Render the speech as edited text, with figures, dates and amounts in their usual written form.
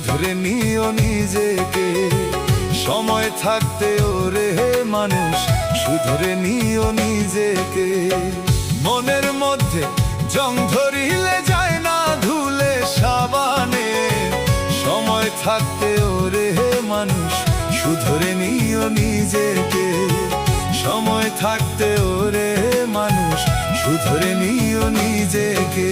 শুধরে নিও নিজেকে। সময় থাকতে ওরে মানুষ শুধরে নিও নিজেকে। মনের মধ্যে জং ধরিলে যায় না ধুলে সাবানে। সময় থাকতে ওরে মানুষ শুধরে নিও নিজেকে। সময় থাকতে ওরে মানুষ শুধরে নিও নিজেকে।